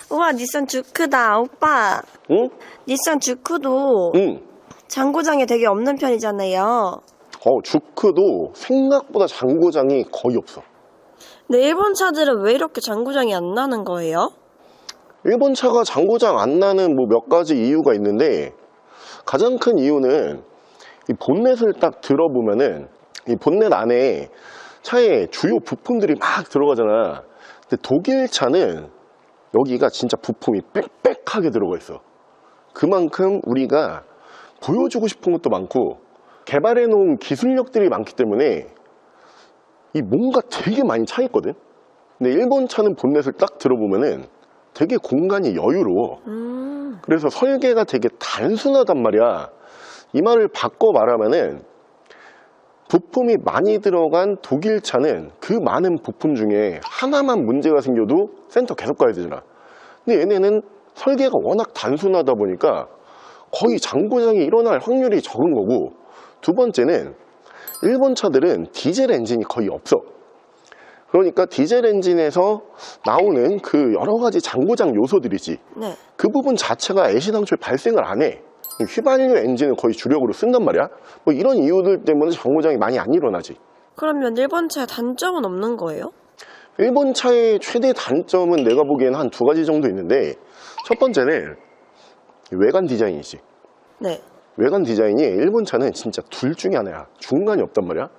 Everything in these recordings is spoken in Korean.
우와, 닛산 주크다. 오빠, 응? 닛산 주크도 응. 장고장이 되게 없는 편이잖아요. 주크도 생각보다 장고장이 거의 없어. 근데 일본 차들은 왜 이렇게 장고장이 안 나는 거예요? 일본 차가 장고장 안 나는 뭐 몇 가지 이유가 있는데, 가장 큰 이유는 이 본넷을 딱 들어보면은 이 본넷 안에 차에 주요 부품들이 막 들어가잖아. 근데 독일 차는 여기가 진짜 부품이 빽빽하게 들어가 있어. 그만큼 우리가 보여주고 싶은 것도 많고 개발해 놓은 기술력들이 많기 때문에 이 뭔가 되게 많이 차 있거든. 근데 일본 차는 본넷을 딱 들어보면은 되게 공간이 여유로워. 그래서 설계가 되게 단순하단 말이야. 이 말을 바꿔 말하면은 부품이 많이 들어간 독일 차는 그 많은 부품 중에 하나만 문제가 생겨도 센터 계속 가야 되잖아. 근데 얘네는 설계가 워낙 단순하다 보니까 거의 장고장이 일어날 확률이 적은 거고, 두 번째는 일본 차들은 디젤 엔진이 거의 없어. 그러니까 디젤 엔진에서 나오는 그 여러 가지 장고장 요소들이지, 네. 그 부분 자체가 애시당초에 발생을 안 해. 휘발유 엔진을 거의 주력으로 쓴단 말이야. 뭐 이런 이유들 때문에 장고장이 많이 안 일어나지. 그러면 일본 차의 단점은 없는 거예요? 일본 차의 최대 단점은 내가 보기에는 한 두 가지 정도 있는데, 첫 번째는 외관 디자인이지. 네. 외관 디자인이 일본 차는 진짜 둘 중에 하나야. 중간이 없단 말이야.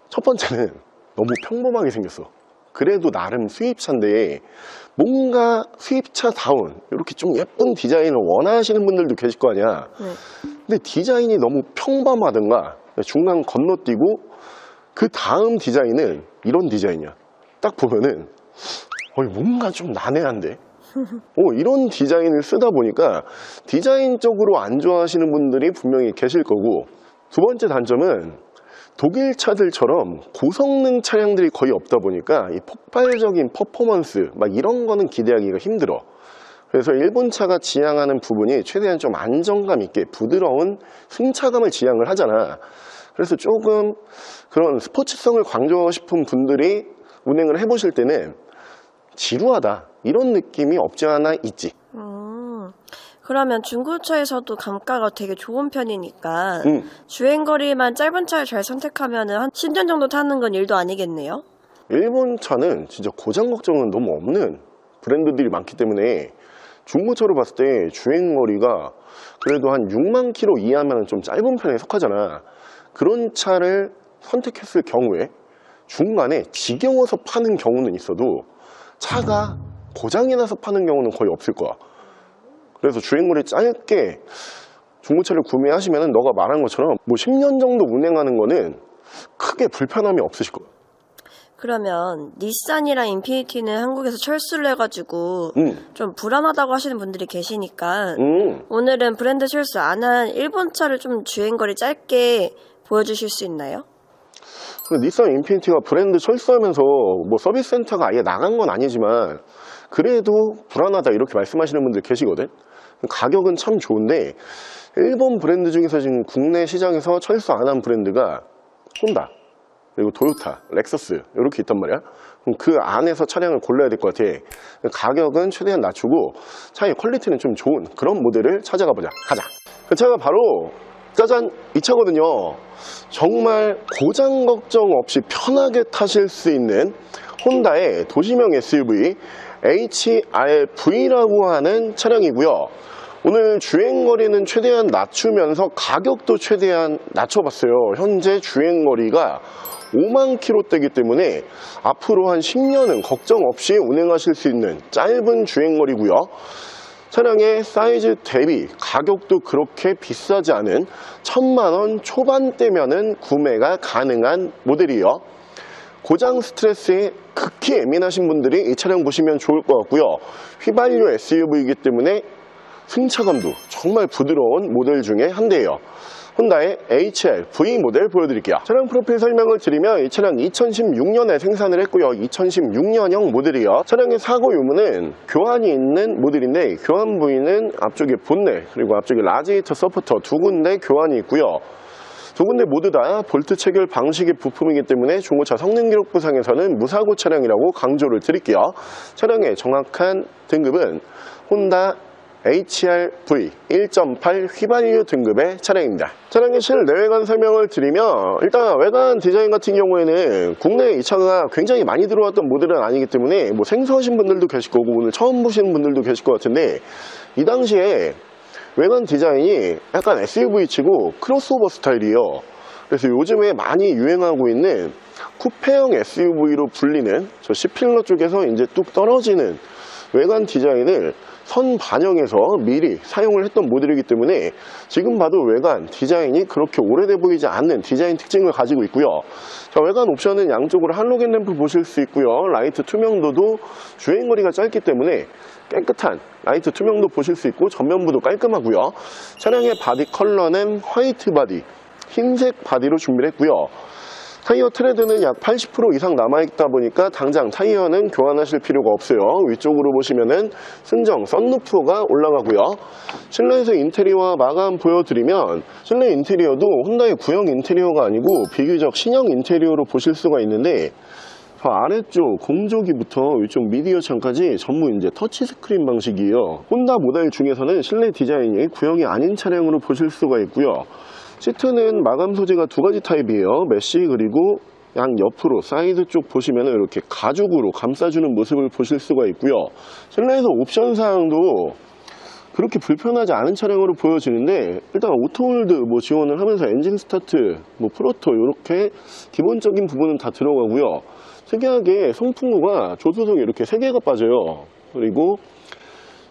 첫 번째는 너무 평범하게 생겼어. 그래도 나름 수입차인데 뭔가 수입차다운 이렇게 좀 예쁜 디자인을 원하시는 분들도 계실 거 아니야. 네. 근데 디자인이 너무 평범하든가 중간 건너뛰고 그 다음 디자인은 이런 디자인이야. 딱 보면은 뭔가 좀 난해한데. 이런 디자인을 쓰다 보니까 디자인적으로 안 좋아하시는 분들이 분명히 계실 거고, 두 번째 단점은 독일 차들처럼 고성능 차량들이 거의 없다 보니까 이 폭발적인 퍼포먼스 막 이런 거는 기대하기가 힘들어. 그래서 일본 차가 지향하는 부분이 최대한 좀 안정감 있게 부드러운 승차감을 지향을 하잖아. 그래서 조금 그런 스포츠성을 강조하고 싶은 분들이 운행을 해보실 때는 지루하다 이런 느낌이 없지 않아 있지. 그러면 중고차에서도 감가가 되게 좋은 편이니까 주행거리만 짧은 차를 잘 선택하면 한 10년 정도 타는 건 일도 아니겠네요? 일본 차는 진짜 고장 걱정은 너무 없는 브랜드들이 많기 때문에 중고차로 봤을 때 주행거리가 그래도 한 6만 킬로 이하면 좀 짧은 편에 속하잖아. 그런 차를 선택했을 경우에 중간에 지겨워서 파는 경우는 있어도 차가 고장이 나서 파는 경우는 거의 없을 거야. 그래서 주행거리 짧게 중고차를 구매하시면 너가 말한 것처럼 뭐 10년 정도 운행하는 거는 크게 불편함이 없으실 거야. 그러면 닛산이랑 인피니티는 한국에서 철수를 해가지고 좀 불안하다고 하시는 분들이 계시니까 오늘은 브랜드 철수 안 한 일본 차를 좀 주행거리 짧게 보여주실 수 있나요? 닛산 인피니티가 브랜드 철수하면서 뭐 서비스 센터가 아예 나간 건 아니지만 그래도 불안하다 이렇게 말씀하시는 분들 계시거든. 가격은 참 좋은데 일본 브랜드 중에서 지금 국내 시장에서 철수 안 한 브랜드가 혼다, 그리고 도요타, 렉서스 이렇게 있단 말이야. 그럼 그 안에서 차량을 골라야 될 것 같아. 가격은 최대한 낮추고 차의 퀄리티는 좀 좋은 그런 모델을 찾아가 보자. 가자. 그 차가 바로 짜잔, 이 차거든요. 정말 고장 걱정 없이 편하게 타실 수 있는 혼다의 도시명 SUV HR-V라고 하는 차량이고요. 오늘 주행거리는 최대한 낮추면서 가격도 최대한 낮춰봤어요. 현재 주행거리가 5만 킬로대이기 때문에 앞으로 한 10년은 걱정 없이 운행하실 수 있는 짧은 주행거리고요. 차량의 사이즈 대비 가격도 그렇게 비싸지 않은 1000만원 초반대면은 구매가 가능한 모델이에요. 고장 스트레스에 극히 예민하신 분들이 이 차량 보시면 좋을 것 같고요. 휘발유 SUV이기 때문에 승차감도 정말 부드러운 모델 중에 한 대예요. 혼다의 HR-V 모델 보여드릴게요. 차량 프로필 설명을 드리면 이 차량 2016년에 생산을 했고요. 2016년형 모델이에요. 차량의 사고 유무는 교환이 있는 모델인데 교환 부위는 앞쪽에 본넷 그리고 앞쪽에 라지에이터 서포터 두 군데 교환이 있고요. 두 군데 모두 다 볼트 체결 방식의 부품이기 때문에 중고차 성능기록부상에서는 무사고 차량이라고 강조를 드릴게요. 차량의 정확한 등급은 혼다 HR-V 1.8 휘발유 등급의 차량입니다. 차량의 실내외관 설명을 드리면, 일단 외관 디자인 같은 경우에는 국내에 이 차가 굉장히 많이 들어왔던 모델은 아니기 때문에 뭐 생소하신 분들도 계실 거고 오늘 처음 보시는 분들도 계실 것 같은데, 이 당시에 외관 디자인이 약간 SUV치고 크로스오버 스타일이에요. 그래서 요즘에 많이 유행하고 있는 쿠페형 SUV로 불리는 저 C필러 쪽에서 이제 뚝 떨어지는 외관 디자인을 선 반영해서 미리 사용을 했던 모델이기 때문에 지금 봐도 외관 디자인이 그렇게 오래돼 보이지 않는 디자인 특징을 가지고 있고요. 자, 외관 옵션은 양쪽으로 할로겐 램프 보실 수 있고요. 라이트 투명도도 주행거리가 짧기 때문에 깨끗한 라이트 투명도 보실 수 있고 전면부도 깔끔하고요. 차량의 바디 컬러는 화이트 바디, 흰색 바디로 준비를 했고요. 타이어 트레드는 약 80% 이상 남아있다 보니까 당장 타이어는 교환하실 필요가 없어요. 위쪽으로 보시면은 순정 썬루프가 올라가고요. 실내에서 인테리어와 마감 보여드리면, 실내 인테리어도 혼다의 구형 인테리어가 아니고 비교적 신형 인테리어로 보실 수가 있는데, 저 아래쪽 공조기부터 위쪽 미디어 창까지 전부 이제 터치 스크린 방식이에요. 혼다 모델 중에서는 실내 디자인이 구형이 아닌 차량으로 보실 수가 있고요. 시트는 마감 소재가 두 가지 타입이에요. 메쉬 그리고 양 옆으로 사이드 쪽 보시면 이렇게 가죽으로 감싸주는 모습을 보실 수가 있고요. 실내에서 옵션 사항도 그렇게 불편하지 않은 차량으로 보여지는데, 일단 오토홀드 뭐 지원을 하면서 엔진 스타트, 뭐 프로토 이렇게 기본적인 부분은 다 들어가고요. 특이하게 송풍구가 조수석에 이렇게 3개가 빠져요. 그리고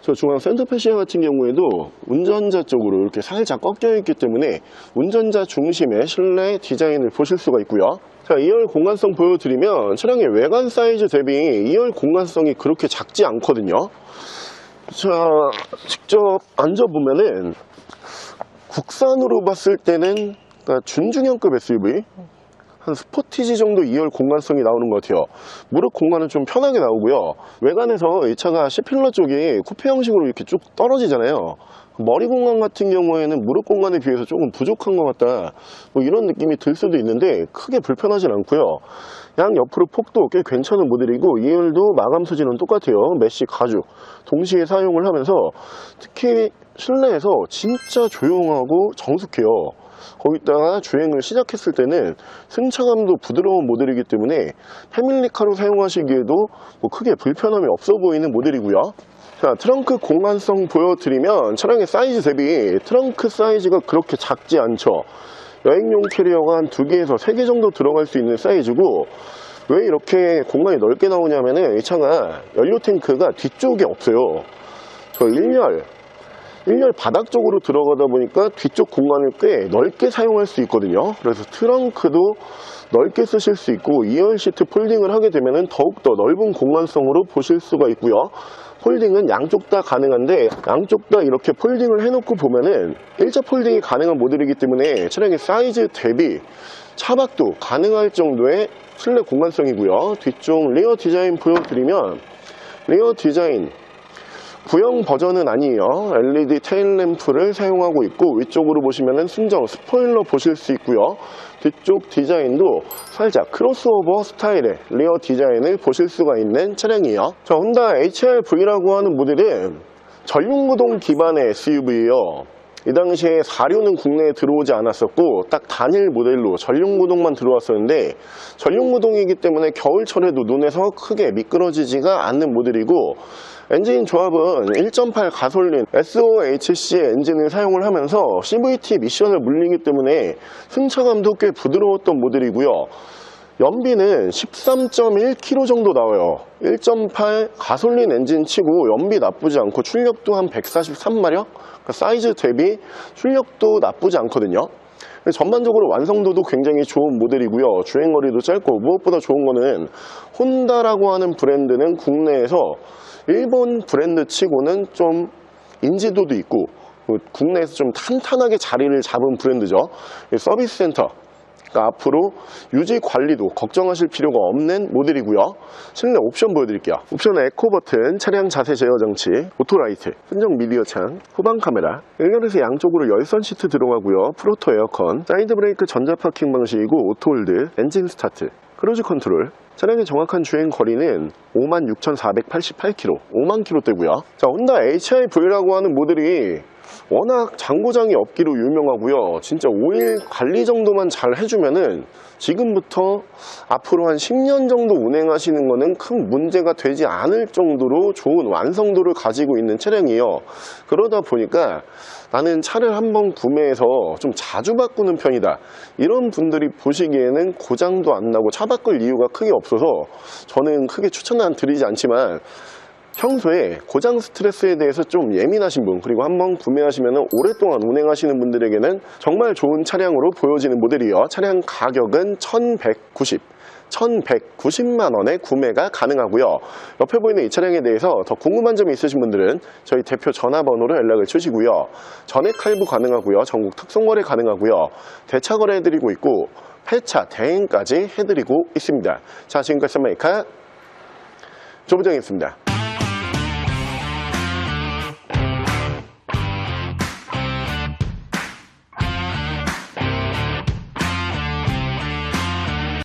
저 중앙 센터페시아 같은 경우에도 운전자 쪽으로 이렇게 살짝 꺾여 있기 때문에 운전자 중심의 실내 디자인을 보실 수가 있고요. 자, 2열 공간성 보여드리면 차량의 외관 사이즈 대비 2열 공간성이 그렇게 작지 않거든요. 자, 직접 앉아보면은 국산으로 봤을 때는 그러니까 준중형급 SUV 한 스포티지 정도 2열 공간성이 나오는 것 같아요. 무릎 공간은 좀 편하게 나오고요. 외관에서 이 차가 C필러 쪽이 쿠페 형식으로 이렇게 쭉 떨어지잖아요. 머리 공간 같은 경우에는 무릎 공간에 비해서 조금 부족한 것 같다, 뭐 이런 느낌이 들 수도 있는데 크게 불편하진 않고요. 양 옆으로 폭도 꽤 괜찮은 모델이고 2열도 마감 소재는 똑같아요. 메쉬 가죽 동시에 사용을 하면서 특히 실내에서 진짜 조용하고 정숙해요. 거기다가 주행을 시작했을 때는 승차감도 부드러운 모델이기 때문에 패밀리카로 사용하시기에도 뭐 크게 불편함이 없어 보이는 모델이고요. 자, 트렁크 공간성 보여드리면 차량의 사이즈 대비 트렁크 사이즈가 그렇게 작지 않죠. 여행용 캐리어가 한 2개에서 3개 정도 들어갈 수 있는 사이즈고, 왜 이렇게 공간이 넓게 나오냐면은 이 차가 연료 탱크가 뒤쪽에 없어요. 저 1열 바닥 쪽으로 들어가다 보니까 뒤쪽 공간을 꽤 넓게 사용할 수 있거든요. 그래서 트렁크도 넓게 쓰실 수 있고 2열 시트 폴딩을 하게 되면 더욱더 넓은 공간성으로 보실 수가 있고요. 폴딩은 양쪽 다 가능한데 양쪽 다 이렇게 폴딩을 해놓고 보면은 일자 폴딩이 가능한 모델이기 때문에 차량의 사이즈 대비 차박도 가능할 정도의 실내 공간성이고요. 뒤쪽 리어 디자인 보여드리면, 리어 디자인 구형 버전은 아니에요. LED 테일 램프를 사용하고 있고 위쪽으로 보시면은 순정 스포일러 보실 수 있고요. 뒤쪽 디자인도 살짝 크로스오버 스타일의 리어 디자인을 보실 수가 있는 차량이에요. 자, 혼다 HR-V라고 하는 모델은 전륜구동 기반의 SUV예요. 이 당시에 4륜은 국내에 들어오지 않았었고 딱 단일 모델로 전륜구동만 들어왔었는데, 전륜구동이기 때문에 겨울철에도 눈에서 크게 미끄러지지가 않는 모델이고, 엔진 조합은 1.8 가솔린 SOHC 엔진을 사용을 하면서 CVT 미션을 물리기 때문에 승차감도 꽤 부드러웠던 모델이고요. 연비는 13.1km 정도 나와요. 1.8 가솔린 엔진 치고 연비 나쁘지 않고 출력도 한 143마력? 그러니까 사이즈 대비 출력도 나쁘지 않거든요. 전반적으로 완성도도 굉장히 좋은 모델이고요. 주행거리도 짧고, 무엇보다 좋은 거는 혼다라고 하는 브랜드는 국내에서 일본 브랜드 치고는 좀 인지도도 있고 국내에서 좀 탄탄하게 자리를 잡은 브랜드죠. 서비스 센터, 그러니까 앞으로 유지 관리도 걱정하실 필요가 없는 모델이고요. 실내 옵션 보여드릴게요. 옵션은 에코 버튼, 차량 자세 제어 장치, 오토라이트, 순정 미디어 창, 후방 카메라, 1열에서 양쪽으로 열선 시트 들어가고요. 프로토 에어컨, 사이드 브레이크 전자 파킹 방식이고 오토홀드, 엔진 스타트, 크루즈 컨트롤. 차량의 정확한 주행 거리는 56,488km, 5만 km대고요. 자, 혼다 HI-V라고 하는 모델이 워낙 장고장이 없기로 유명하고요. 진짜 오일 관리 정도만 잘 해주면은 지금부터 앞으로 한 10년 정도 운행하시는 거는 큰 문제가 되지 않을 정도로 좋은 완성도를 가지고 있는 차량이에요. 그러다 보니까 나는 차를 한번 구매해서 좀 자주 바꾸는 편이다, 이런 분들이 보시기에는 고장도 안 나고 차 바꿀 이유가 크게 없어서 저는 크게 추천은 드리지 않지만, 평소에 고장 스트레스에 대해서 좀 예민하신 분, 그리고 한번 구매하시면 오랫동안 운행하시는 분들에게는 정말 좋은 차량으로 보여지는 모델이에요. 차량 가격은 1,190만 원에 구매가 가능하고요. 옆에 보이는 이 차량에 대해서 더 궁금한 점이 있으신 분들은 저희 대표 전화번호로 연락을 주시고요. 전액 할부 가능하고요. 전국 특송거래 가능하고요. 대차 거래해드리고 있고 폐차 대행까지 해드리고 있습니다. 자, 지금까지 썬메이커 조부장이었습니다.